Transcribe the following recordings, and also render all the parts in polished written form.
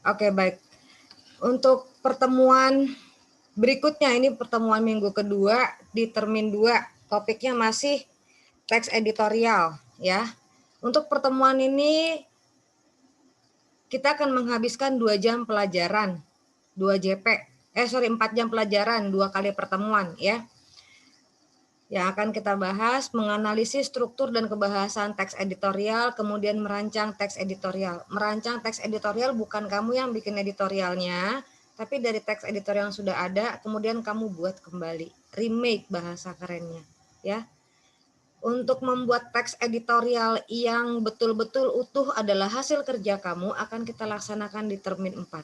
Oke, baik. Untuk pertemuan berikutnya, ini pertemuan minggu kedua di termin 2, topiknya masih teks editorial ya. Untuk pertemuan ini kita akan menghabiskan 2 jam pelajaran, 4 jam pelajaran, 2 kali pertemuan ya. Yang akan kita bahas menganalisis struktur dan kebahasan teks editorial, kemudian merancang teks editorial. Merancang teks editorial bukan kamu yang bikin editorialnya, tapi dari teks editorial yang sudah ada, kemudian kamu buat kembali, remake bahasa kerennya, ya. Untuk membuat teks editorial yang betul-betul utuh adalah hasil kerja kamu, akan kita laksanakan di termin 4.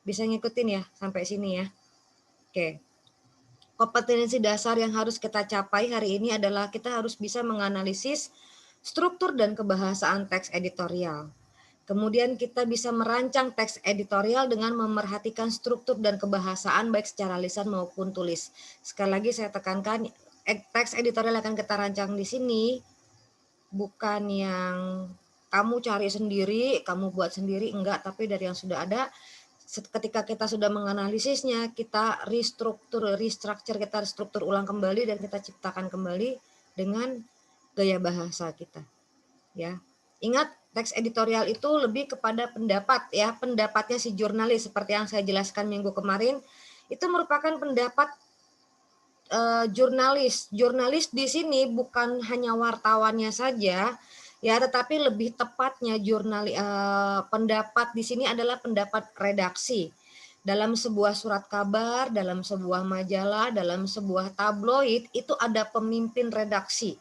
Bisa ngikutin ya sampai sini ya? Oke. Kompetensi dasar yang harus kita capai hari ini adalah kita harus bisa menganalisis struktur dan kebahasaan teks editorial. Kemudian kita bisa merancang teks editorial dengan memerhatikan struktur dan kebahasaan baik secara lisan maupun tulis. Sekali lagi saya tekankan, teks editorial akan kita rancang di sini bukan yang kamu cari sendiri, kamu buat sendiri, enggak, tapi dari yang sudah ada. Ketika kita sudah menganalisisnya, kita restructure, kita struktur ulang kembali dan kita ciptakan kembali dengan gaya bahasa kita. Ya, ingat teks editorial itu lebih kepada pendapat ya, pendapatnya si jurnalis seperti yang saya jelaskan minggu kemarin, itu merupakan pendapat jurnalis. Jurnalis di sini bukan hanya wartawannya saja, ya, tetapi lebih tepatnya pendapat di sini adalah pendapat redaksi. Dalam sebuah surat kabar, dalam sebuah majalah, dalam sebuah tabloid, itu ada pemimpin redaksi.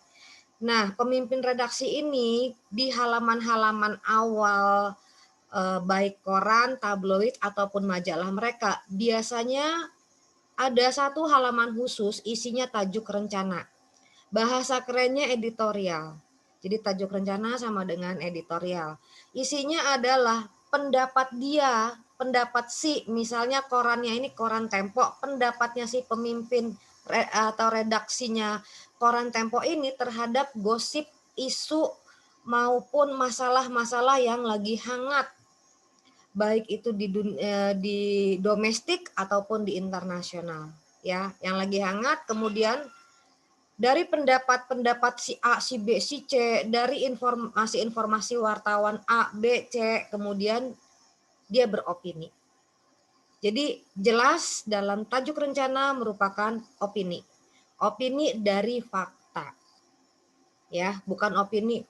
Nah, pemimpin redaksi ini di halaman-halaman awal baik koran, tabloid, ataupun majalah mereka, biasanya ada satu halaman khusus isinya tajuk rencana. Bahasa kerennya editorial. Jadi tajuk rencana sama dengan editorial. Isinya adalah pendapat dia, pendapat si, misalnya korannya ini koran Tempo, pendapatnya si pemimpin atau redaksinya koran Tempo ini terhadap gosip, isu maupun masalah-masalah yang lagi hangat, baik itu di domestik ataupun di internasional ya, yang lagi hangat. Kemudian dari pendapat si A, si B, si C, dari informasi wartawan A, B, C, kemudian dia beropini. Jadi jelas dalam tajuk rencana merupakan opini. Opini dari fakta. Ya, bukan opini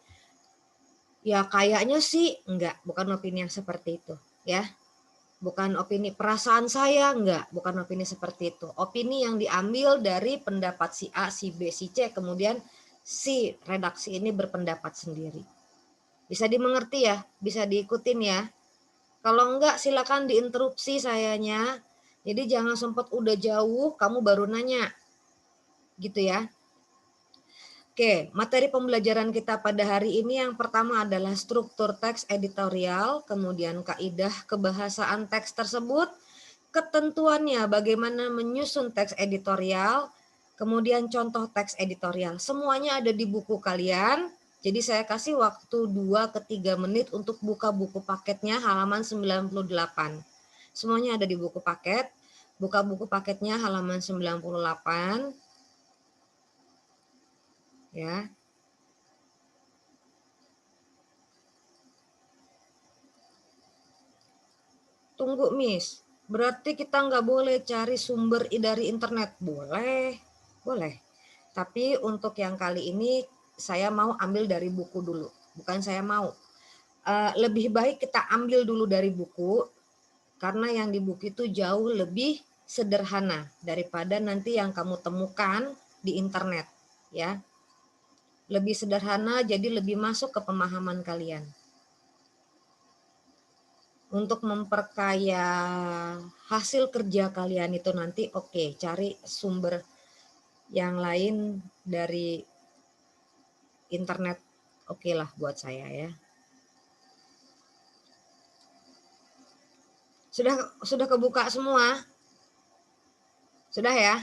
ya kayaknya sih, enggak, bukan opini yang seperti itu, ya. Bukan opini perasaan saya, enggak, bukan opini seperti itu. Opini yang diambil dari pendapat si A, si B, si C, kemudian si redaksi ini berpendapat sendiri. Bisa dimengerti ya, bisa diikutin ya. Kalau enggak silakan diinterupsi sayanya. Jadi jangan sempat udah jauh kamu baru nanya. Gitu ya. Oke, materi pembelajaran kita pada hari ini yang pertama adalah struktur teks editorial, kemudian kaidah kebahasaan teks tersebut, ketentuannya bagaimana menyusun teks editorial, kemudian contoh teks editorial. Semuanya ada di buku kalian. Jadi saya kasih waktu 2 ke 3 menit untuk buka buku paketnya halaman 98. Semuanya ada di buku paket. Buka buku paketnya halaman 98. Ya. Tunggu, Miss. Berarti kita nggak boleh cari sumber dari internet? Boleh, boleh. Tapi untuk yang kali ini saya mau ambil dari buku dulu. Bukan saya mau. Lebih baik kita ambil dulu dari buku, karena yang di buku itu jauh lebih sederhana daripada nanti yang kamu temukan di internet. Ya, lebih sederhana, jadi lebih masuk ke pemahaman kalian. Untuk memperkaya hasil kerja kalian itu nanti, oke, cari sumber yang lain dari internet, oke lah buat saya ya. Sudah kebuka semua? Sudah ya?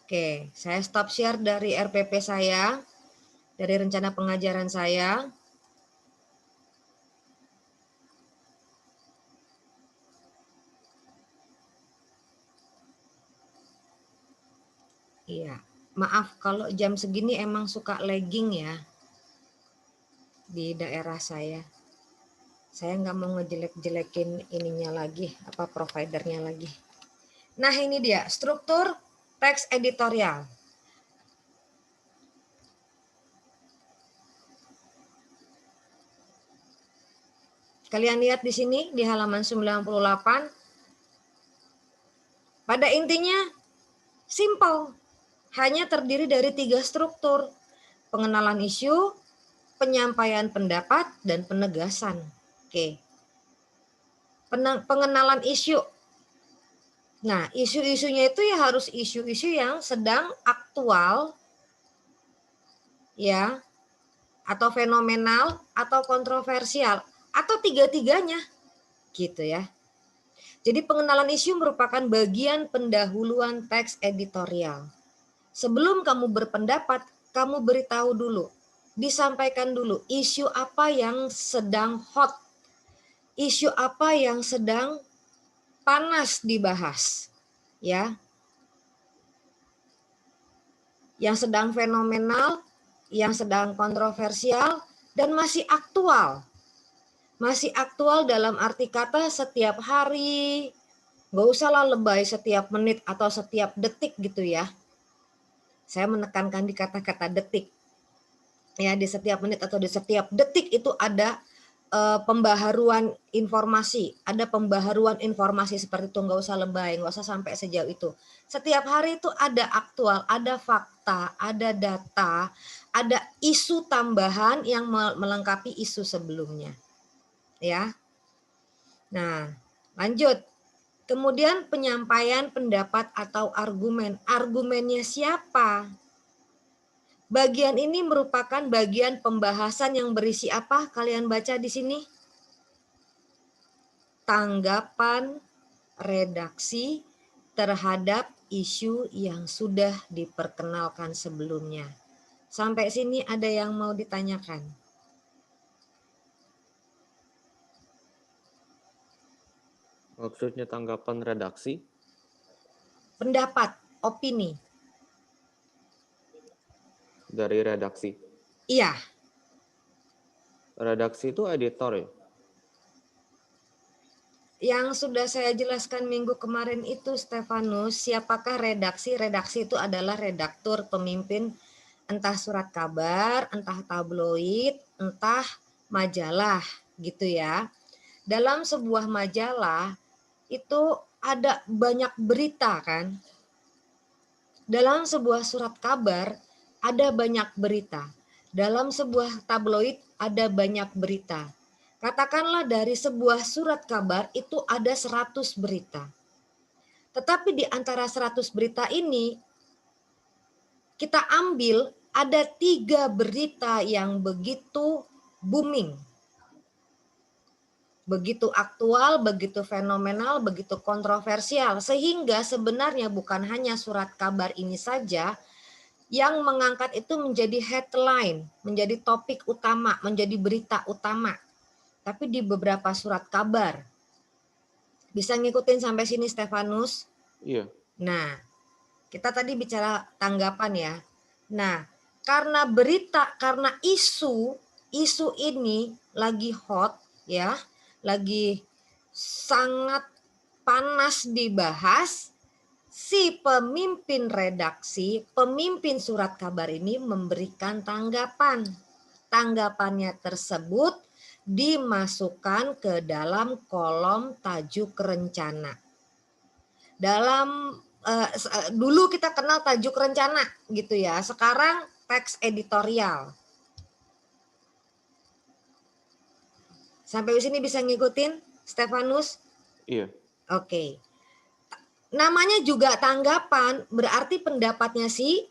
Oke, saya stop share dari RPP saya, dari rencana pengajaran saya. Iya, maaf kalau jam segini emang suka lagging ya di daerah saya. Saya nggak mau ngejelek-jelekin ininya lagi, apa providernya lagi. Nah ini dia, struktur teks editorial. Kalian lihat di sini di halaman 98. Pada intinya simple, hanya terdiri dari 3 struktur. Pengenalan isu, penyampaian pendapat, dan penegasan. Oke. Pengenalan isu. Nah, isu-isunya itu ya harus isu-isu yang sedang aktual, ya, atau fenomenal, atau kontroversial, atau tiga-tiganya, gitu ya. Jadi pengenalan isu merupakan bagian pendahuluan teks editorial. Sebelum kamu berpendapat, kamu beritahu dulu, disampaikan dulu isu apa yang sedang hot, isu apa yang sedang panas dibahas, ya, yang sedang fenomenal, yang sedang kontroversial, dan masih aktual. Masih aktual dalam arti kata setiap hari, nggak usahlah lebay setiap menit atau setiap detik gitu ya. Saya menekankan di kata-kata detik. Ya, di setiap menit atau di setiap detik itu ada pembaharuan informasi, ada pembaharuan informasi seperti itu, nggak usah lebay, nggak usah sampai sejauh itu. Setiap hari itu ada aktual, ada fakta, ada data, ada isu tambahan yang melengkapi isu sebelumnya, ya. Nah, lanjut. Kemudian penyampaian pendapat atau argumen. Argumennya siapa? Bagian ini merupakan bagian pembahasan yang berisi apa? Kalian baca di sini. Tanggapan redaksi terhadap isu yang sudah diperkenalkan sebelumnya. Sampai sini ada yang mau ditanyakan? Maksudnya tanggapan redaksi? Pendapat, opini. Dari redaksi. Iya. Redaksi itu editor ya? Yang sudah saya jelaskan minggu kemarin itu, Stefanus, siapakah redaksi? Redaksi itu adalah redaktur, pemimpin, entah surat kabar, entah tabloid, entah majalah, gitu ya. Dalam sebuah majalah itu ada banyak berita kan. Dalam sebuah surat kabar ada banyak berita. Dalam sebuah tabloid ada banyak berita. Katakanlah dari sebuah surat kabar itu ada 100 berita. Tetapi di antara 100 berita ini kita ambil ada 3 berita yang begitu booming. Begitu aktual, begitu fenomenal, begitu kontroversial. Sehingga sebenarnya bukan hanya surat kabar ini saja yang mengangkat itu menjadi headline, menjadi topik utama, menjadi berita utama. Tapi di beberapa surat kabar. Bisa ngikutin sampai sini, Stefanus? Iya. Nah, kita tadi bicara tanggapan ya. Nah, karena berita, karena isu ini lagi hot ya, lagi sangat panas dibahas, si pemimpin redaksi, pemimpin surat kabar ini memberikan tanggapan. Tanggapannya tersebut dimasukkan ke dalam kolom tajuk rencana. Dalam dulu kita kenal tajuk rencana gitu ya, sekarang teks editorial. Sampai sini bisa ngikutin, Stefanus? Iya. Oke. Namanya juga tanggapan, berarti pendapatnya si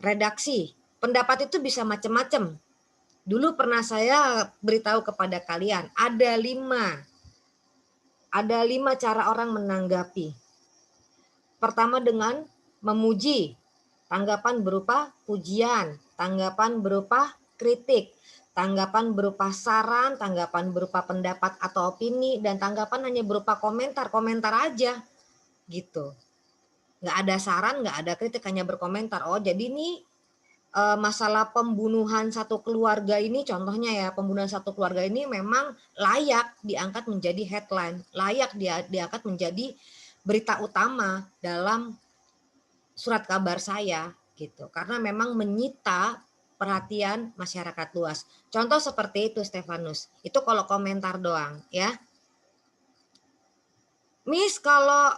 redaksi. Pendapat itu bisa macam-macam. Dulu pernah saya beritahu kepada kalian, ada 5 cara orang menanggapi. Pertama dengan memuji, tanggapan berupa pujian, tanggapan berupa kritik, tanggapan berupa saran, tanggapan berupa pendapat atau opini, dan tanggapan hanya berupa komentar aja gitu. Nggak ada saran, nggak ada kritik, hanya berkomentar. Oh jadi ini masalah pembunuhan satu keluarga ini, contohnya ya, pembunuhan satu keluarga ini memang layak diangkat menjadi headline, layak diangkat menjadi berita utama dalam surat kabar saya gitu. Karena memang menyita perhatian masyarakat luas. Contoh seperti itu Stefanus. Itu kalau komentar doang ya. Miss, kalau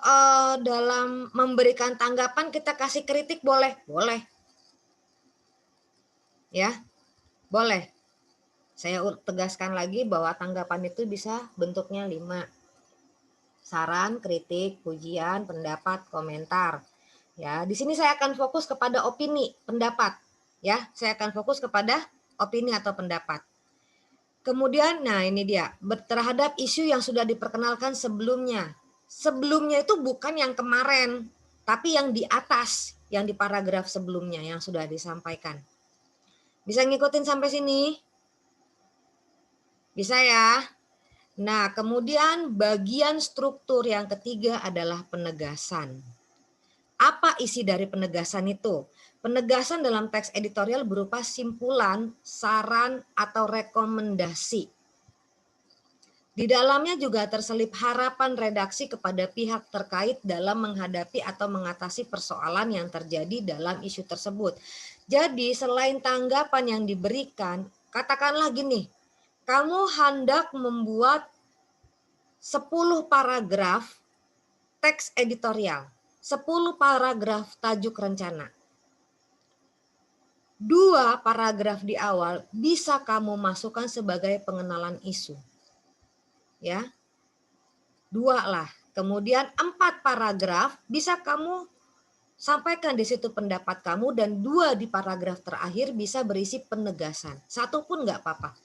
dalam memberikan tanggapan kita kasih kritik boleh? Boleh. Ya, boleh. Saya tegaskan lagi bahwa tanggapan itu bisa bentuknya 5. Saran, kritik, pujian, pendapat, komentar. Ya, di sini saya akan fokus kepada opini, pendapat. Ya, saya akan fokus kepada opini atau pendapat. Kemudian, nah ini dia, terhadap isu yang sudah diperkenalkan sebelumnya. Sebelumnya itu bukan yang kemarin, tapi yang di atas, yang di paragraf sebelumnya yang sudah disampaikan. Bisa ngikutin sampai sini? Bisa ya? Nah, kemudian bagian struktur yang ketiga adalah penegasan. Apa isi dari penegasan itu? Penegasan dalam teks editorial berupa simpulan, saran, atau rekomendasi. Di dalamnya juga terselip harapan redaksi kepada pihak terkait dalam menghadapi atau mengatasi persoalan yang terjadi dalam isu tersebut. Jadi selain tanggapan yang diberikan, katakanlah gini, kamu hendak membuat 10 paragraf teks editorial, 10 paragraf tajuk rencana. 2 paragraf di awal bisa kamu masukkan sebagai pengenalan isu. Ya. 2 lah. Kemudian 4 paragraf bisa kamu sampaikan di situ pendapat kamu, dan 2 di paragraf terakhir bisa berisi penegasan. 1 pun nggak apa-apa.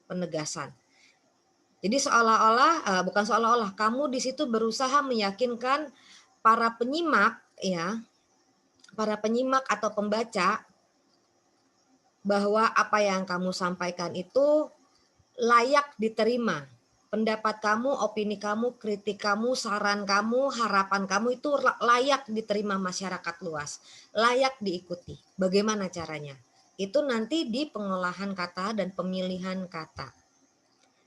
Penegasan. Jadi seolah-olah, bukan seolah-olah, kamu di situ berusaha meyakinkan para penyimak ya, para penyimak atau pembaca bahwa apa yang kamu sampaikan itu layak diterima. Pendapat kamu, opini kamu, kritik kamu, saran kamu, harapan kamu itu layak diterima masyarakat luas, layak diikuti. Bagaimana caranya? Itu nanti di pengolahan kata dan pemilihan kata.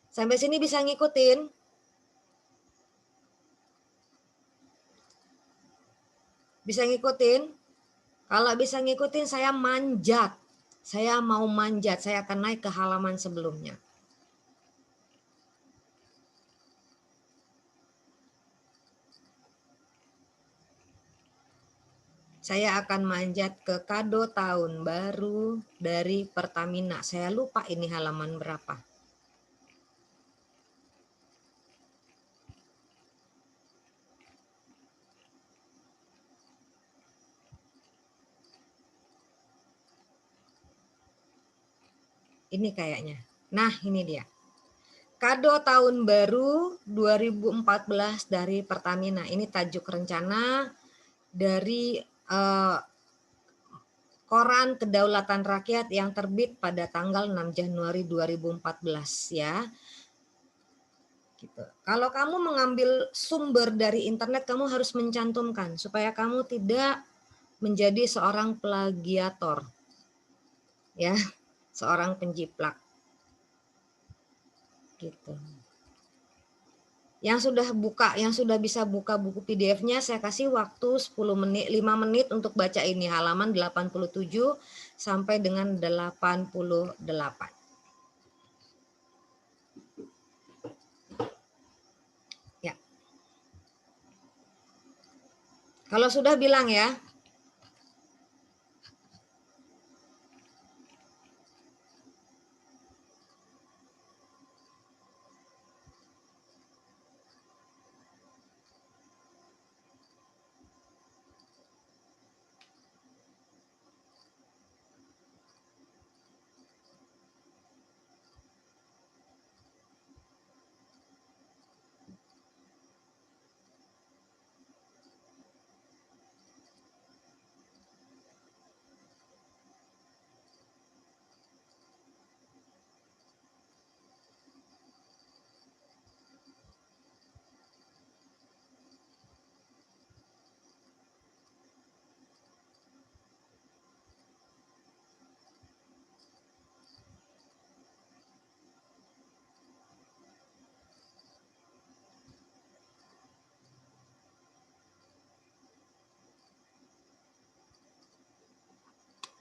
Sampai sini bisa ngikutin? Bisa ngikutin? Kalau bisa ngikutin, saya manjat. Saya mau manjat, saya akan naik ke halaman sebelumnya. Saya akan manjat ke kado tahun baru dari Pertamina. Saya lupa ini halaman berapa. Ini kayaknya. Nah, ini dia. Kado tahun baru 2014 dari Pertamina. Ini tajuk rencana dari Koran Kedaulatan Rakyat yang terbit pada tanggal 6 Januari 2014 ya. Gitu. Kalau kamu mengambil sumber dari internet, kamu harus mencantumkan supaya kamu tidak menjadi seorang plagiator. Ya, seorang penjiplak. Gitu. Yang sudah bisa buka buku PDF-nya, saya kasih waktu 5 menit untuk baca ini, halaman 87 sampai dengan 88. Ya. Kalau sudah bilang ya.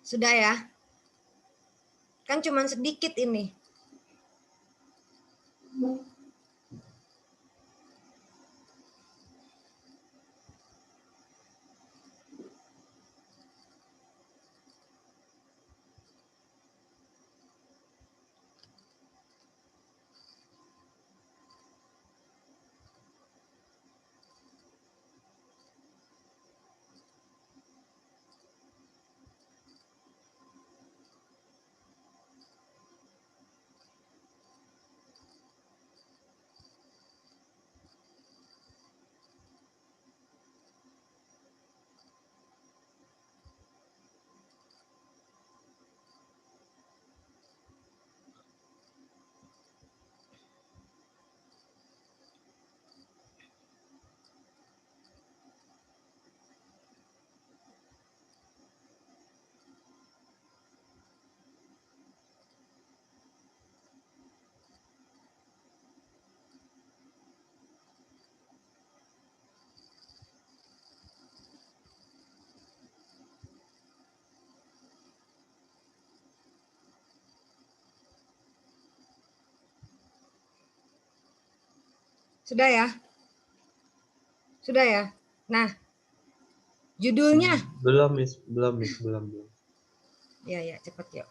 Sudah ya? Kan cuma sedikit ini. Sudah ya? Sudah ya? Nah, judulnya. Belum, Miss. Ya, cepat yuk.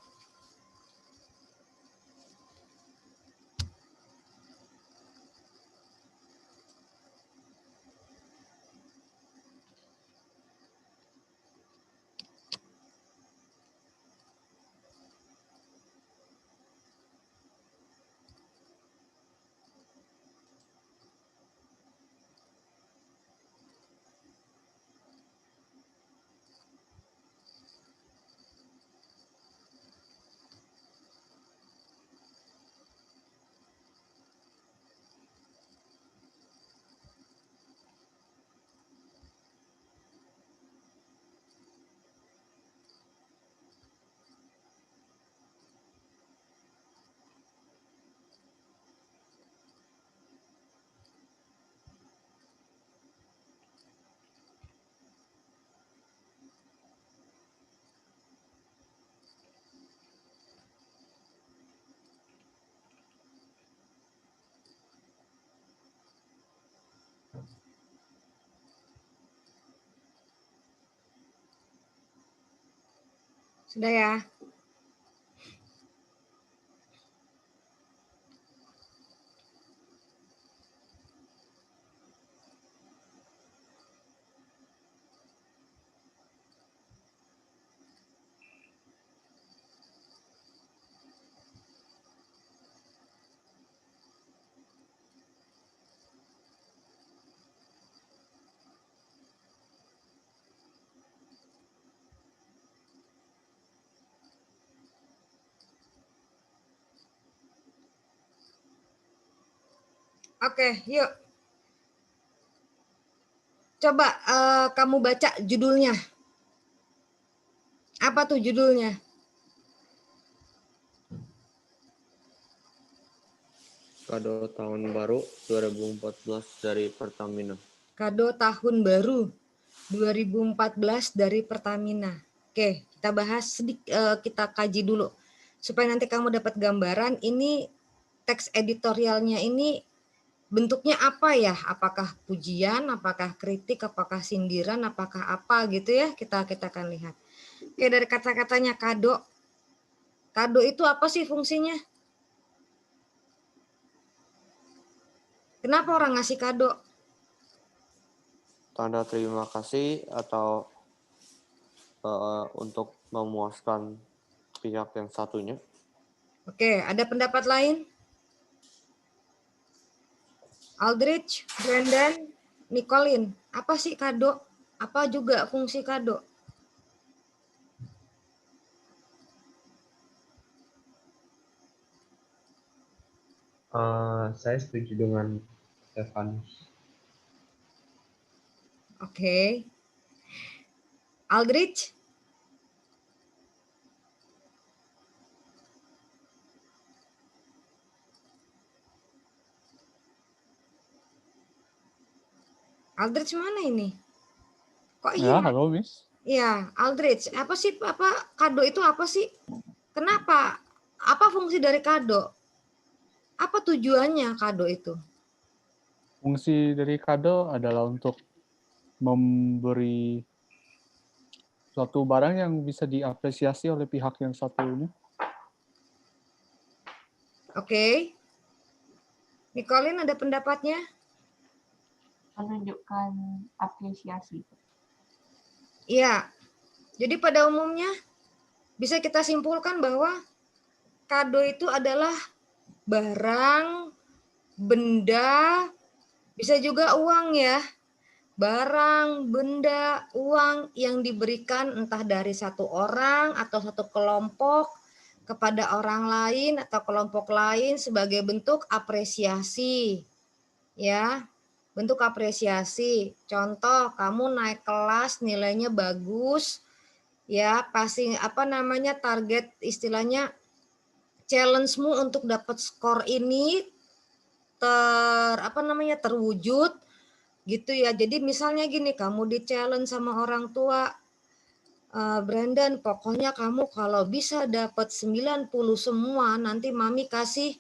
Sudah ya? Oke, yuk. Coba kamu baca judulnya. Apa tuh judulnya? Kado tahun baru 2014 dari Pertamina. Kado tahun baru 2014 dari Pertamina. Oke, kita bahas kita kaji dulu supaya nanti kamu dapat gambaran ini teks editorialnya ini bentuknya apa ya? Apakah pujian, apakah kritik, apakah sindiran, apakah apa gitu ya? Kita akan lihat. Oke, dari kata-katanya kado. Kado itu apa sih fungsinya? Kenapa orang ngasih kado? Tanda terima kasih atau untuk memuaskan pihak yang satunya. Oke, ada pendapat lain? Aldrich, Brandon, Nicolin, apa sih kado? Apa juga fungsi kado? Saya setuju dengan Stefanus. Oke. Aldrich? Aldrich mana ini? Kok Ya, hilang? halo, Miss. Ya, Aldrich, apa sih kado itu apa sih? Kenapa? Apa fungsi dari kado? Apa tujuannya kado itu? Fungsi dari kado adalah untuk memberi suatu barang yang bisa diapresiasi oleh pihak yang satunya. Oke. Nicolin ada pendapatnya? Menunjukkan apresiasi. Iya. Jadi pada umumnya bisa kita simpulkan bahwa kado itu adalah barang, benda, bisa juga uang ya. Barang, benda, uang yang diberikan entah dari satu orang atau satu kelompok kepada orang lain atau kelompok lain sebagai bentuk apresiasi. Ya, bentuk apresiasi. Contoh, kamu naik kelas nilainya bagus, ya, pasti target istilahnya challenge-mu untuk dapat skor ini terwujud gitu ya. Jadi misalnya gini, kamu di challenge sama orang tua, Brandon, pokoknya kamu kalau bisa dapat 90 semua, nanti mami kasih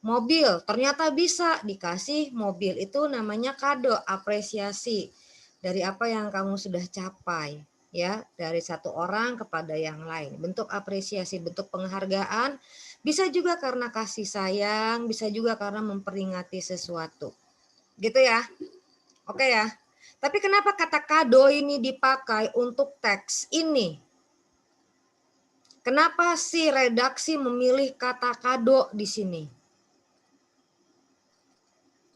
mobil. Ternyata bisa dikasih mobil. Itu namanya kado, apresiasi dari apa yang kamu sudah capai, ya, dari satu orang kepada yang lain. Bentuk apresiasi, bentuk penghargaan, bisa juga karena kasih sayang, bisa juga karena memperingati sesuatu. Gitu ya. Oke ya. Tapi kenapa kata kado ini dipakai untuk teks ini? Kenapa si redaksi memilih kata kado di sini?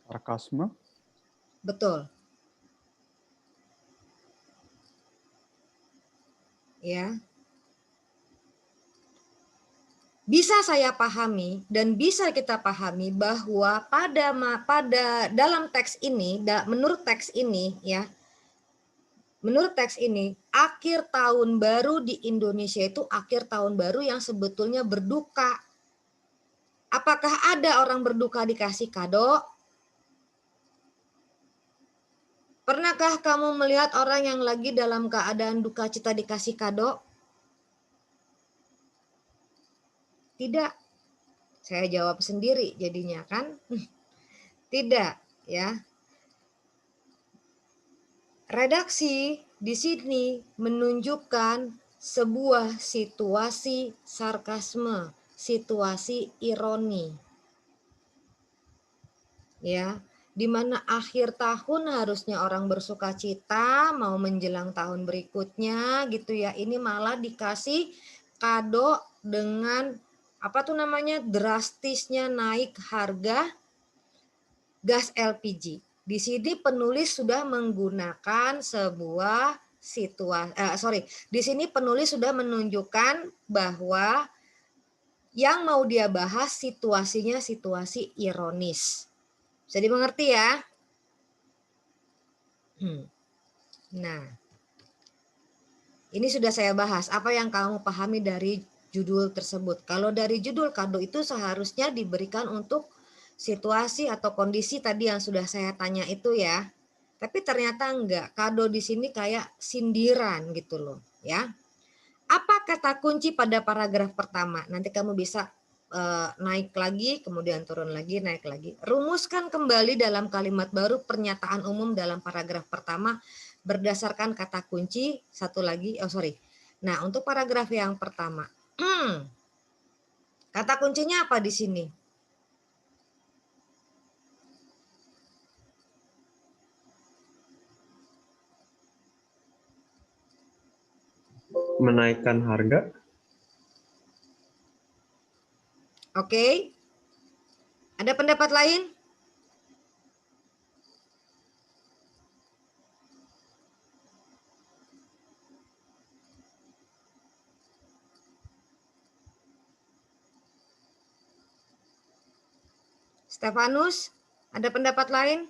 Sarkasme. Betul. Ya. Bisa saya pahami dan bisa kita pahami bahwa pada dalam teks ini, menurut teks ini ya, menurut teks ini, akhir tahun baru di Indonesia itu akhir tahun baru yang sebetulnya berduka. Apakah ada orang berduka dikasih kado? Pernahkah kamu melihat orang yang lagi dalam keadaan duka cita dikasih kado? Tidak. Saya jawab sendiri jadinya kan? Tidak, ya. Redaksi di sini menunjukkan sebuah situasi sarkasme, situasi ironi. Ya, di mana akhir tahun harusnya orang bersuka cita mau menjelang tahun berikutnya gitu ya. Ini malah dikasih kado dengan drastisnya naik harga gas LPG. Di sini penulis sudah menggunakan sebuah di sini penulis sudah menunjukkan bahwa yang mau dia bahas situasinya situasi ironis. Bisa dimengerti ya? Nah, ini sudah saya bahas. Apa yang kamu pahami dari judul tersebut? Kalau dari judul kado itu seharusnya diberikan untuk situasi atau kondisi tadi yang sudah saya tanya itu ya. Tapi ternyata enggak. Kado di sini kayak sindiran gitu loh, ya. Apa kata kunci pada paragraf pertama? Nanti kamu bisa naik lagi, kemudian turun lagi, naik lagi. Rumuskan kembali dalam kalimat baru pernyataan umum dalam paragraf pertama berdasarkan kata kunci. Nah, untuk paragraf yang pertama, kata kuncinya apa di sini? Menaikkan harga. Oke. Ada pendapat lain? Stefanus, ada pendapat lain?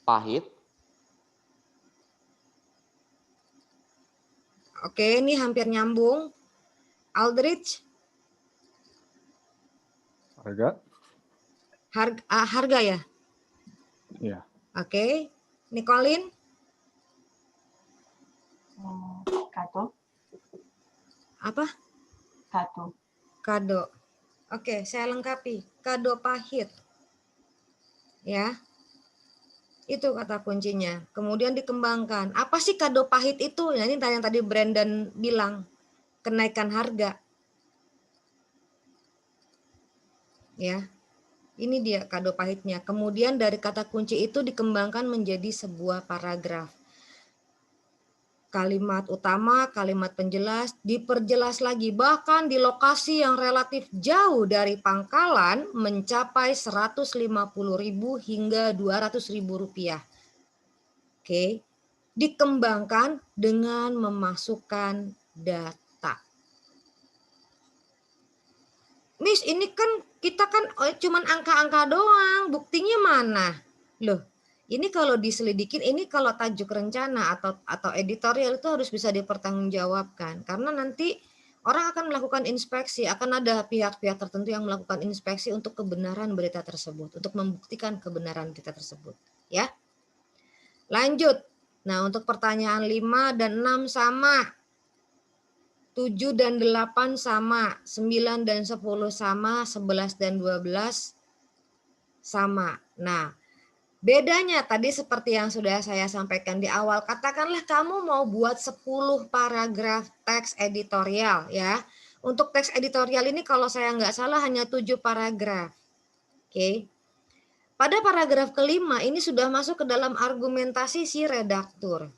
Pahit. Oke, ini hampir nyambung. Aldrich, Harga. Harga ya? Iya. Oke. Nicolin? Kado. Apa? Kado. Kado. Oke, saya lengkapi. Kado pahit. Ya. Itu kata kuncinya. Kemudian dikembangkan. Apa sih kado pahit itu? Ya, ini yang tadi Brandon bilang. Kenaikan harga. Ya. Ini dia kado pahitnya. Kemudian dari kata kunci itu dikembangkan menjadi sebuah paragraf. Kalimat utama, kalimat penjelas, diperjelas lagi. Bahkan di lokasi yang relatif jauh dari pangkalan mencapai 150.000 hingga 200.000 rupiah. Oke. Dikembangkan dengan memasukkan data. Miss, ini kan kita kan cuman angka-angka doang, buktinya mana? Loh, ini kalau diselidikin, ini kalau tajuk rencana atau editorial itu harus bisa dipertanggungjawabkan. Karena nanti orang akan melakukan inspeksi, akan ada pihak-pihak tertentu yang melakukan inspeksi untuk kebenaran berita tersebut, untuk membuktikan kebenaran berita tersebut. Ya. Lanjut. Nah, untuk pertanyaan 5 dan 6 sama. 7 dan 8 sama, 9 dan 10 sama, 11 dan 12 sama. Nah, bedanya tadi seperti yang sudah saya sampaikan di awal, katakanlah kamu mau buat 10 paragraf teks editorial ya. Untuk teks editorial ini kalau saya nggak salah hanya 7 paragraf. Oke. Pada paragraf kelima ini sudah masuk ke dalam argumentasi si redaktur.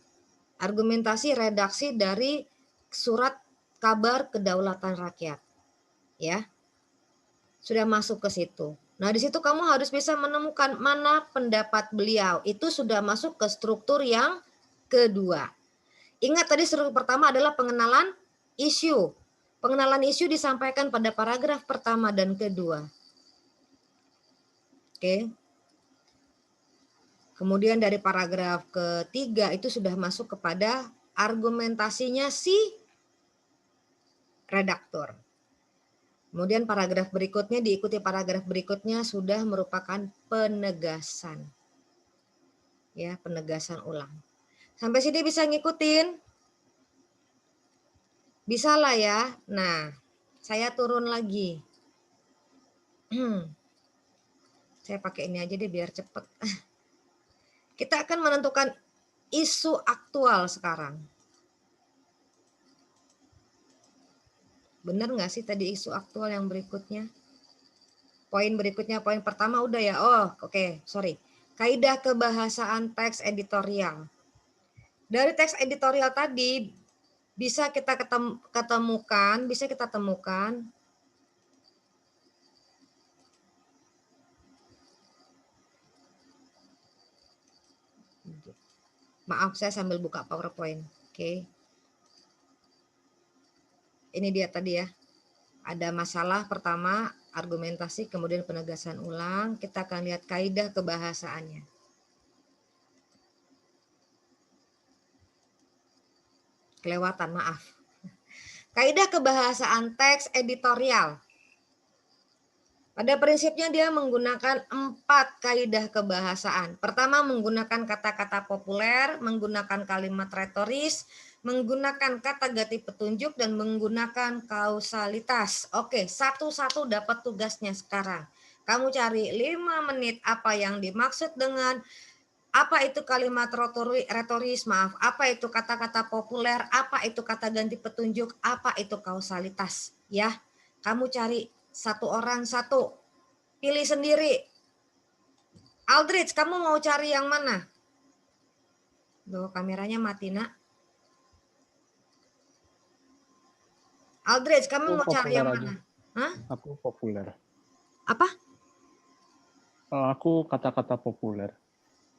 Argumentasi redaksi dari surat kabar kedaulatan rakyat. Ya. Sudah masuk ke situ. Nah, di situ kamu harus bisa menemukan mana pendapat beliau. Itu sudah masuk ke struktur yang kedua. Ingat tadi struktur pertama adalah pengenalan isu. Pengenalan isu disampaikan pada paragraf pertama dan kedua. Oke. Kemudian dari paragraf ketiga itu sudah masuk kepada argumentasinya si redaktur. Kemudian paragraf berikutnya diikuti paragraf berikutnya sudah merupakan penegasan. Ya, penegasan ulang. Sampai sini bisa ngikutin? Bisa lah ya. Nah, saya turun lagi. Saya pakai ini aja deh biar cepet. Kita akan menentukan isu aktual sekarang. Benar nggak sih tadi isu aktual yang berikutnya? Poin berikutnya, poin pertama udah ya. Oh, oke, sorry. Kaidah kebahasaan teks editorial. Dari teks editorial tadi bisa kita ketemukan, bisa kita temukan maaf saya sambil buka PowerPoint. Oke. Ini dia tadi ya. Ada masalah pertama, argumentasi, kemudian penegasan ulang. Kita akan lihat kaidah kebahasaannya. Kelewatan, maaf. Kaidah kebahasaan teks editorial. Pada prinsipnya dia menggunakan 4 kaidah kebahasaan. Pertama, menggunakan kata-kata populer, menggunakan kalimat retoris, menggunakan kata ganti petunjuk, dan menggunakan kausalitas. Oke, satu-satu dapat tugasnya sekarang. Kamu cari 5 menit apa yang dimaksud dengan apa itu kalimat retoris, maaf, apa itu kata-kata populer, apa itu kata ganti petunjuk, apa itu kausalitas. Ya, kamu cari satu orang satu. Pilih sendiri. Aldrich, kamu mau cari yang mana? Duh, kameranya mati, nak. Aldrich, kamu mau cari yang mana? Hah? Aku populer. Apa? Aku kata-kata populer.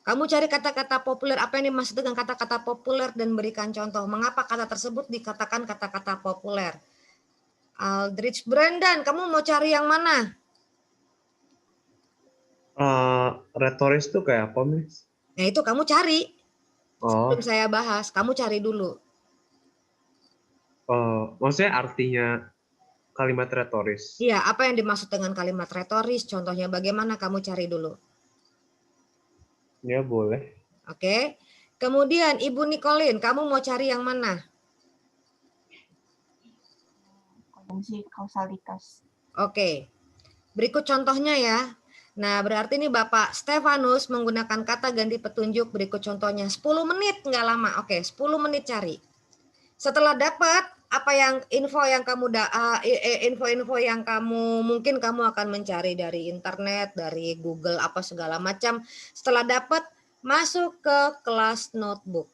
Kamu cari kata-kata populer. Apa yang dimaksud dengan kata-kata populer dan berikan contoh. Mengapa kata tersebut dikatakan kata-kata populer? Aldrich, Brandon, kamu mau cari yang mana? Retoris tuh kayak apa, Miss? Nah, itu kamu cari. Oh, Sebelum saya bahas, kamu cari dulu. maksudnya artinya kalimat retoris. Iya, apa yang dimaksud dengan kalimat retoris? Contohnya bagaimana, kamu cari dulu. Ya, boleh. Oke. Kemudian Ibu Nicolin, kamu mau cari yang mana? Kunci kausalitas. Oke. Berikut contohnya ya. Nah, berarti ini Bapak Stefanus menggunakan kata ganti petunjuk. Berikut contohnya. 10 menit, nggak lama. Oke, 10 menit cari. Setelah dapat apa yang info yang kamu mungkin kamu akan mencari dari internet, dari Google apa segala macam. Setelah dapat, masuk ke kelas notebook.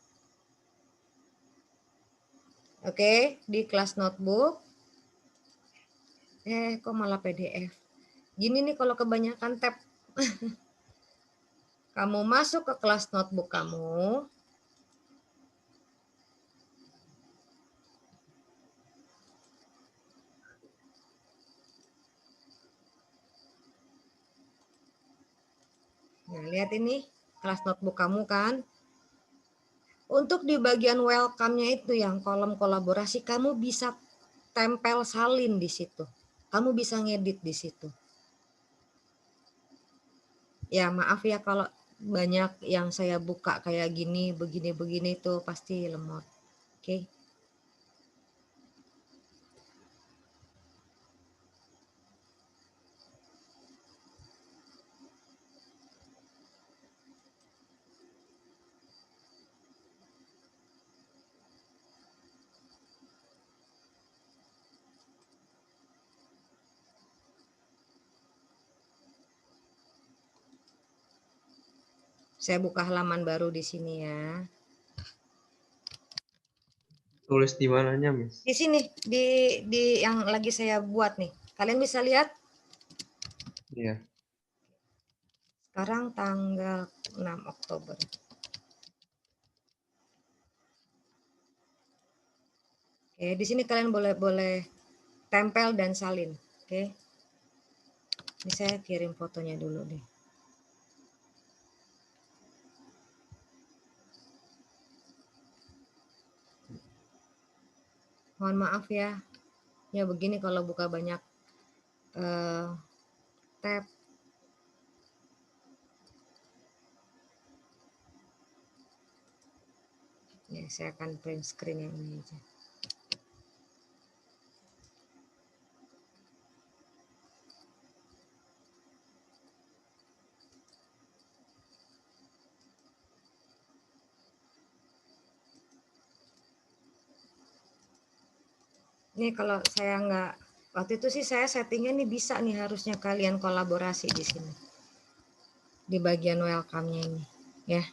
Oke, di kelas notebook. Kok malah PDF. Gini nih kalau kebanyakan tab. Kamu masuk ke kelas notebook kamu. Nah, lihat ini kelas notebook kamu kan. Untuk di bagian welcome-nya itu yang kolom kolaborasi, kamu bisa tempel salin di situ. Kamu bisa ngedit di situ. Ya, maaf ya kalau banyak yang saya buka kayak gini, begini-begini itu pasti lemot. Oke. Saya buka halaman baru di sini ya. Tulis di mananya, Miss? Di sini, di yang lagi saya buat nih. Kalian bisa lihat? Iya. Sekarang tanggal 6 Oktober. Oke, di sini kalian boleh tempel dan salin. Oke. Ini saya kirim fotonya dulu deh. Mohon maaf ya. Ya begini kalau buka banyak tab. Ya, saya akan print screen yang ini aja. Ini kalau saya nggak, waktu itu sih saya settingnya nih bisa nih harusnya kalian kolaborasi di sini. Di bagian welcome-nya ini. Ya.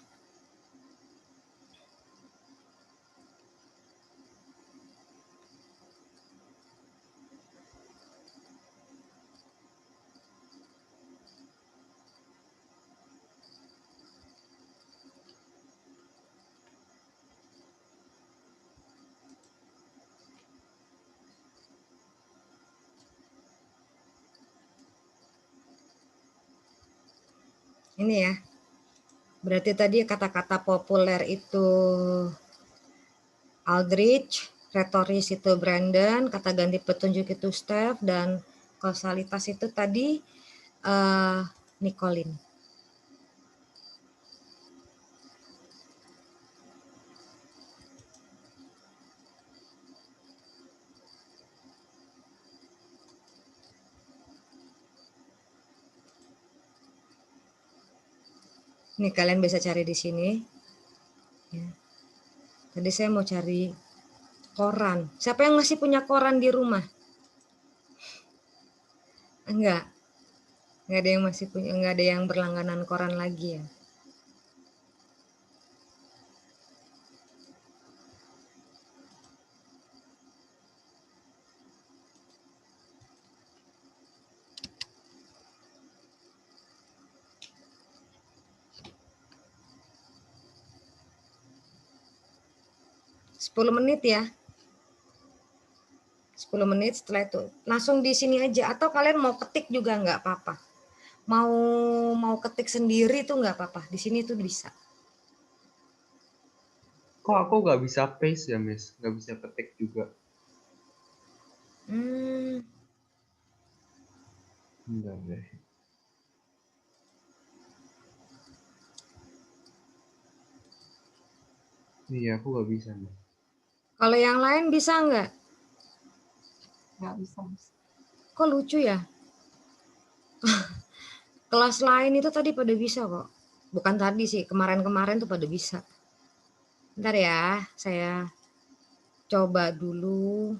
Ini ya. Berarti tadi kata-kata populer itu Aldrich, retoris itu Brandon, kata ganti petunjuk itu Steph, dan kausalitas itu tadi Nicolin. Ini kalian bisa cari di sini. Ya. Tadi saya mau cari koran. Siapa yang masih punya koran di rumah? Enggak. Enggak ada yang masih punya, enggak ada yang berlangganan koran lagi ya. Sepuluh menit ya. 10 menit setelah itu langsung di sini aja, atau kalian mau ketik juga nggak apa-apa. Mau ketik sendiri tuh nggak apa-apa. Di sini tuh bisa. Kok aku nggak bisa paste ya, Miss? Nggak bisa ketik juga. Bentar deh. Iya, aku nggak bisa, Mas. Kalau yang lain bisa nggak? Nggak bisa, Mas. Kok lucu ya? Kelas lain itu tadi pada bisa kok. Bukan tadi sih, kemarin-kemarin tuh pada bisa. Bentar ya, saya coba dulu.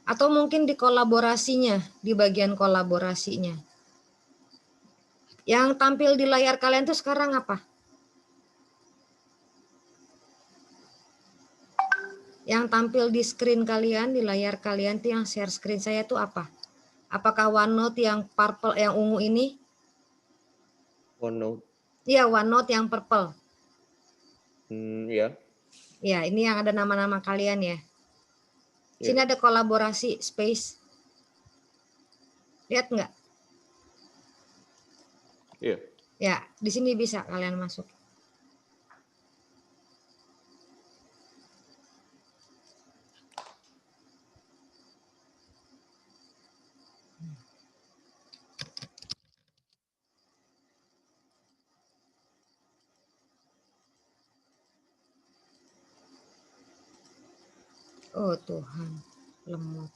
Atau mungkin di kolaborasinya, di bagian kolaborasinya. Yang tampil di layar kalian tuh sekarang apa? Yang tampil di screen kalian, di layar kalian tuh yang share screen saya tuh apa? Apakah OneNote yang purple, yang ungu ini? OneNote. Iya, OneNote yang purple. Ya. Ya, ini yang ada nama-nama kalian ya. Iya. Sini ada kolaborasi space. Lihat nggak? Iya. Ya, di sini bisa kalian masuk. Oh Tuhan, lemot.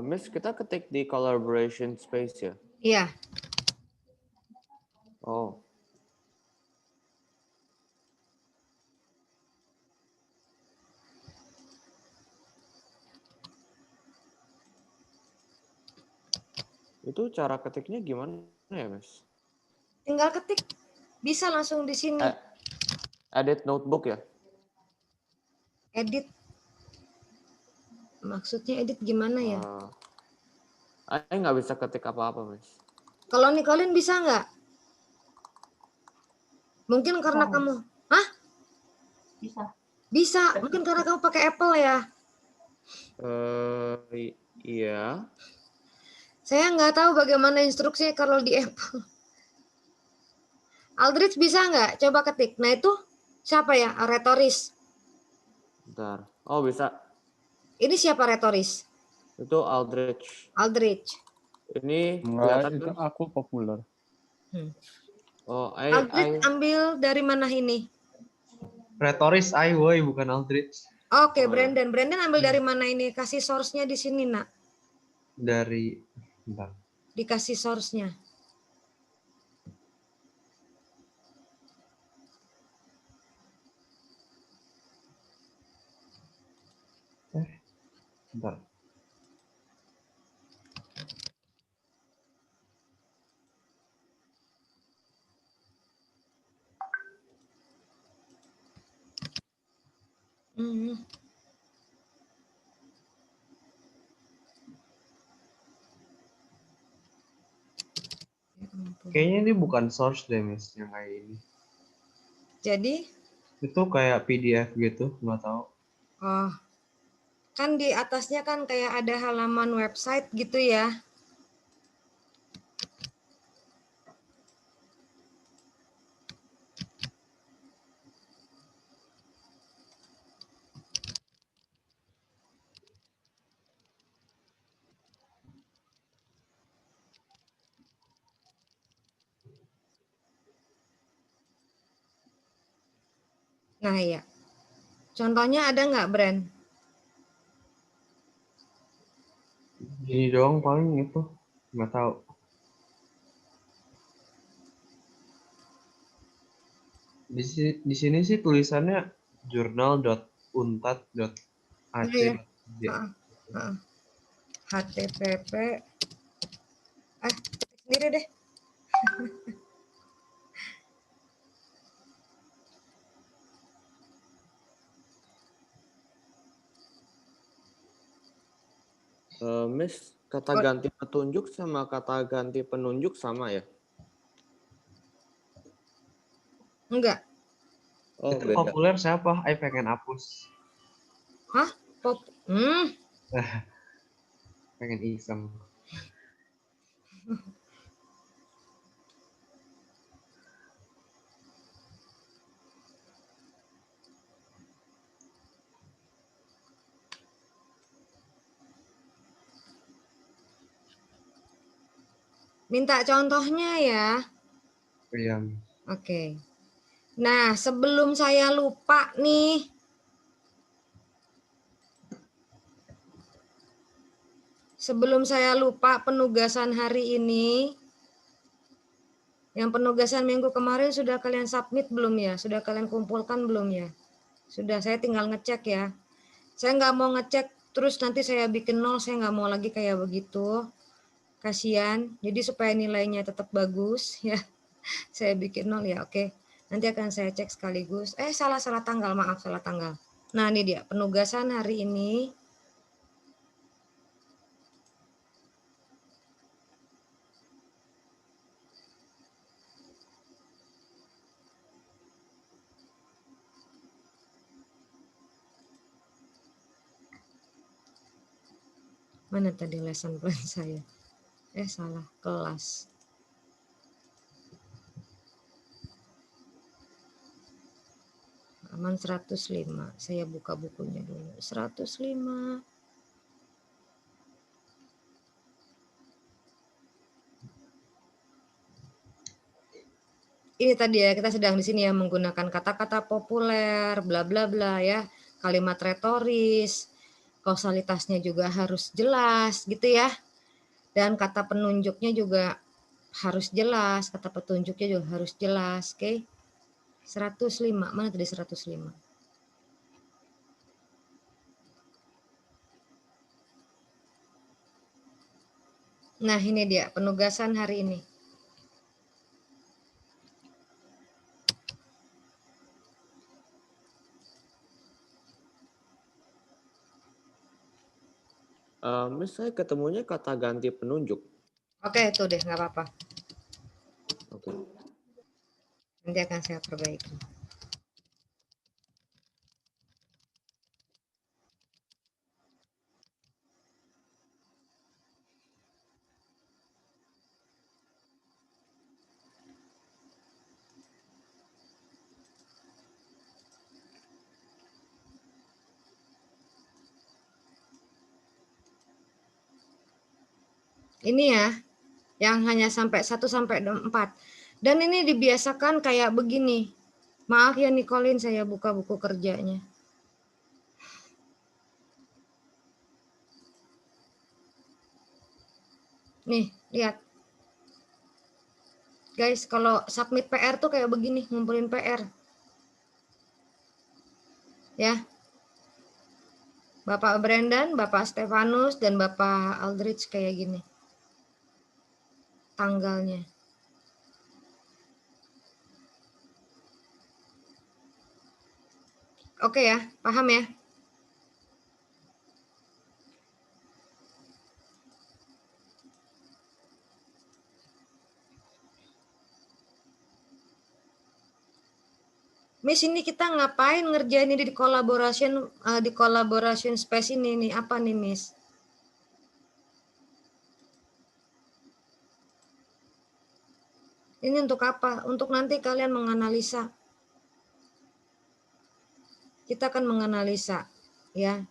Miss, kita ketik di collaboration space ya? Iya, Oh. Itu cara ketiknya gimana ya, Miss? tinggal ketik. Bisa langsung di sini. Edit notebook ya? Edit. Maksudnya edit gimana ya? Saya nggak bisa ketik apa-apa, Miss. Kalau Nicolin bisa nggak? Mungkin karena Bisa, kamu, hah? Bisa. Bisa. Mungkin karena kamu pakai Apple ya. Iya. Saya nggak tahu bagaimana instruksinya kalau di Apple. Aldrich bisa nggak? Coba ketik. Nah itu siapa ya? Retoris. Bentar. Oh, bisa. Ini siapa retoris? Itu Aldrich. Aldrich. Ini Enggak, kelihatan itu kan? aku populer. Oh, Aldrich ambil dari mana ini? Retoris I, woi, bukan Aldrich. Oke, Oh, ya. Brandon. Brandon ambil dari mana ini? Kasih source-nya di sini, nak. Dari, bentar. Dikasih source-nya. Bentar. Hmm. Ya ampun. Kayaknya ini bukan source deh, Miss, yang kayak ini. Jadi, Itu kayak PDF gitu, nggak tahu. oh, kan di atasnya kan kayak ada halaman website gitu ya. Nah ya, contohnya ada nggak brand? Gini doang paling itu, nggak tahu. Di sini sih tulisannya journal.untat.ac. Nah ya, HTTP, ketik sendiri deh. Miss, kata ganti petunjuk sama kata ganti penunjuk sama ya? Enggak. Oh, Itu beda. populer siapa? I pengen hapus. Hah? Pop? pengen iseng. Minta contohnya ya. Iya. Oke. Nah, sebelum saya lupa nih. Sebelum saya lupa penugasan hari ini. Yang penugasan minggu kemarin sudah kalian submit belum ya? Sudah kalian kumpulkan belum ya? Sudah, saya tinggal ngecek ya. Saya nggak mau ngecek terus nanti saya bikin 0, saya nggak mau lagi kayak begitu. Kasihan. Jadi supaya nilainya tetap bagus ya. Saya bikin 0 ya, oke. Nanti akan saya cek sekaligus. Salah tanggal, maaf salah tanggal. Nah ini dia penugasan hari ini. Mana tadi lesson plan saya? Salah, kelas. Halaman 105. Saya buka bukunya dulu. 105. Ini tadi ya, kita sedang di sini ya menggunakan kata-kata populer, bla bla bla ya, kalimat retoris, kausalitasnya juga harus jelas gitu ya. Dan kata penunjuknya juga harus jelas, kata petunjuknya juga harus jelas, oke? 105, mana tadi 105? Nah, ini dia penugasan hari ini. Miss, saya ketemunya kata ganti penunjuk. Oke, itu deh, nggak apa-apa. Oke. Nanti akan saya perbaiki. Ini ya, yang hanya sampai 1 sampai 4. Dan ini dibiasakan kayak begini. Maaf ya Nicolin, saya buka buku kerjanya. Nih, lihat. Guys, kalau submit PR tuh kayak begini, ngumpulin PR. Ya. Bapak Brendan, Bapak Stefanus, dan Bapak Aldrich kayak gini. Tanggalnya. Oke ya, paham ya? Miss, ini kita ngapain ngerjain ini di collaboration space ini nih? Apa nih, Miss? Ini untuk apa? Untuk nanti kalian menganalisa. Kita akan menganalisa, ya.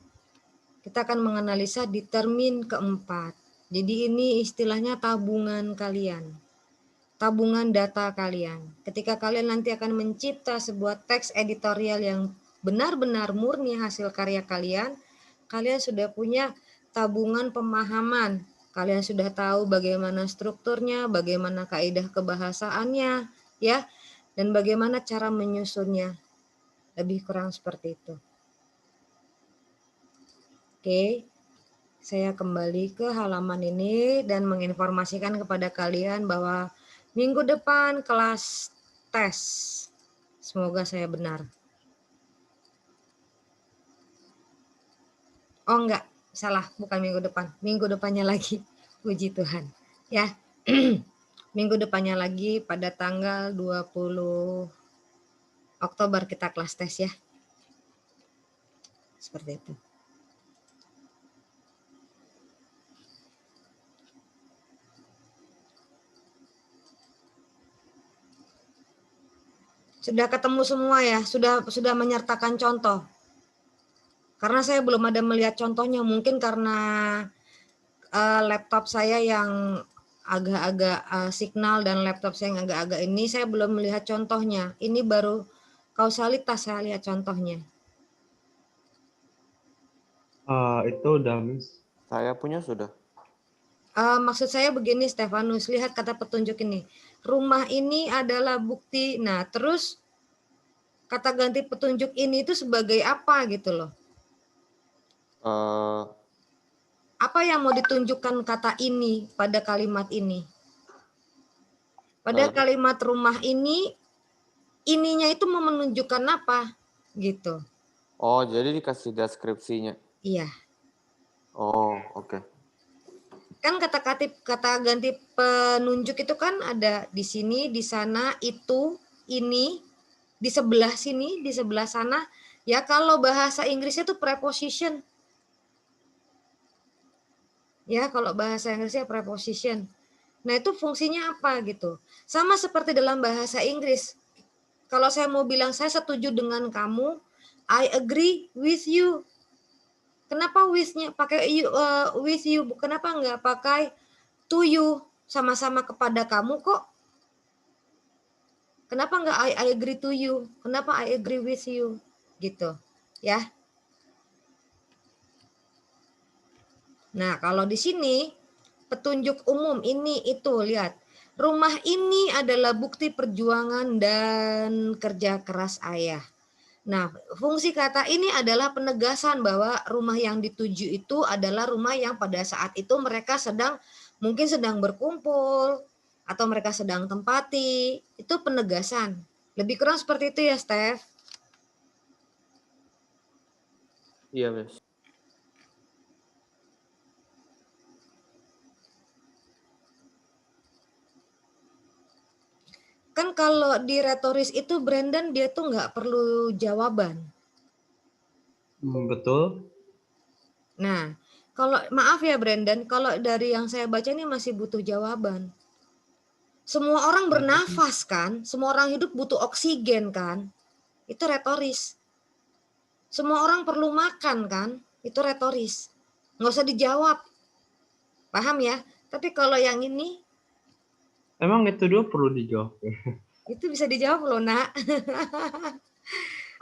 Kita akan menganalisa di termin keempat. Jadi ini istilahnya tabungan kalian. Tabungan data kalian. Ketika kalian nanti akan mencipta sebuah teks editorial yang benar-benar murni hasil karya kalian, kalian sudah punya tabungan pemahaman. Kalian sudah tahu bagaimana strukturnya, bagaimana kaidah kebahasaannya, ya, dan bagaimana cara menyusunnya. Lebih kurang seperti itu. Oke, saya kembali ke halaman ini dan menginformasikan kepada kalian bahwa minggu depan kelas tes. Semoga saya benar. Oh enggak, salah, bukan minggu depan. Minggu depannya lagi, puji Tuhan. Ya, minggu depannya lagi pada tanggal 20 Oktober kita kelas tes ya. Seperti itu. Sudah ketemu semua ya? Sudah menyertakan contoh? Karena saya belum ada melihat contohnya, mungkin karena laptop saya yang agak-agak signal dan laptop saya yang agak-agak ini, saya belum melihat contohnya. Ini baru kausalitas saya lihat contohnya. Itu udah, Miss. Saya punya sudah. Maksud saya begini, Stefanus, lihat kata petunjuk ini. Rumah ini adalah bukti. Nah, terus kata ganti petunjuk ini itu sebagai apa gitu loh? Apa yang mau ditunjukkan kata ini pada kalimat ini? Pada kalimat rumah ini, ininya itu mau menunjukkan apa? Gitu. Oh, jadi dikasih deskripsinya. Iya. Oh, oke. Kan kata ganti penunjuk itu kan ada di sini, di sana, itu, ini, di sebelah sini, di sebelah sana. Ya kalau bahasa Inggrisnya itu preposition. Ya kalau bahasa Inggrisnya preposition. Nah itu fungsinya apa gitu. Sama seperti dalam bahasa Inggris. Kalau saya mau bilang saya setuju dengan kamu, I agree with you. Kenapa with-nya pakai with you? Kenapa nggak pakai to you? Sama-sama kepada kamu kok. Kenapa nggak I agree to you? Kenapa I agree with you? Gitu. Ya. Nah, kalau di sini petunjuk umum ini itu lihat. Rumah ini adalah bukti perjuangan dan kerja keras ayah. Nah, fungsi kata ini adalah penegasan bahwa rumah yang dituju itu adalah rumah yang pada saat itu mereka mungkin sedang berkumpul atau mereka sedang tempati. Itu penegasan. Lebih kurang seperti itu ya, Steph. Iya, Miss. Kan kalau di retoris itu Brandon dia tuh nggak perlu jawaban. Betul. Nah, kalau maaf ya Brandon, kalau dari yang saya baca ini masih butuh jawaban. Semua orang bernafas kan, semua orang hidup butuh oksigen kan, itu retoris. Semua orang perlu makan kan, itu retoris. Nggak usah dijawab, paham ya? Tapi kalau yang ini, Emang itu dua perlu dijawab. itu bisa dijawab loh nak.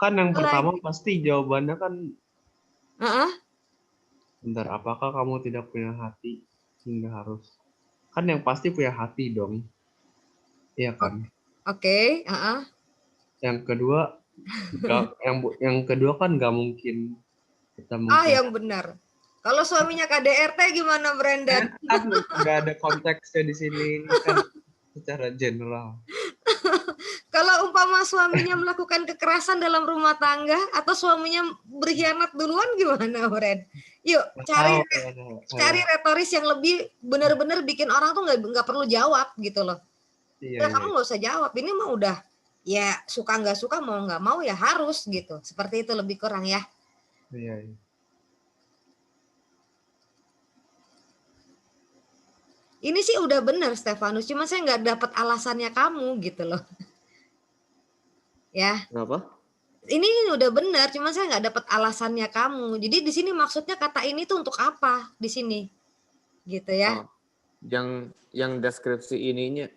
Kan yang pertama pasti jawabannya kan, bentar, apakah kamu tidak punya hati hingga harus? Kan yang pasti punya hati dong. Iya kan? Oke. Yang kedua, yang kedua kan nggak mungkin kita mungkin. Yang benar. Kalau suaminya KDRT gimana Brandon? Kan nggak ada konteksnya di sini kan secara general. Kalau umpama suaminya melakukan kekerasan dalam rumah tangga atau suaminya berkhianat duluan gimana, Bren? Yuk cari retoris yang lebih benar-benar bikin orang tuh nggak perlu jawab gitu loh. Iya. Kamu nggak usah jawab. Ini mah udah ya suka nggak suka mau nggak mau ya harus gitu. Seperti itu lebih kurang ya. Iya. Ini sih udah benar Stefanus, cuma saya nggak dapat alasannya kamu gitu loh. Ya. Kenapa? Ini udah benar, cuma saya nggak dapat alasannya kamu. Jadi di sini maksudnya kata ini tuh untuk apa di sini, gitu ya? Yang deskripsi ininya.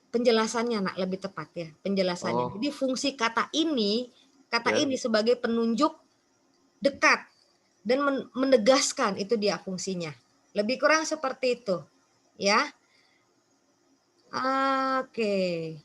Penjelasannya nak lebih tepat ya, penjelasannya. Jadi fungsi kata ini sebagai penunjuk dekat dan menegaskan itu dia fungsinya. Lebih kurang seperti itu, ya. Oke.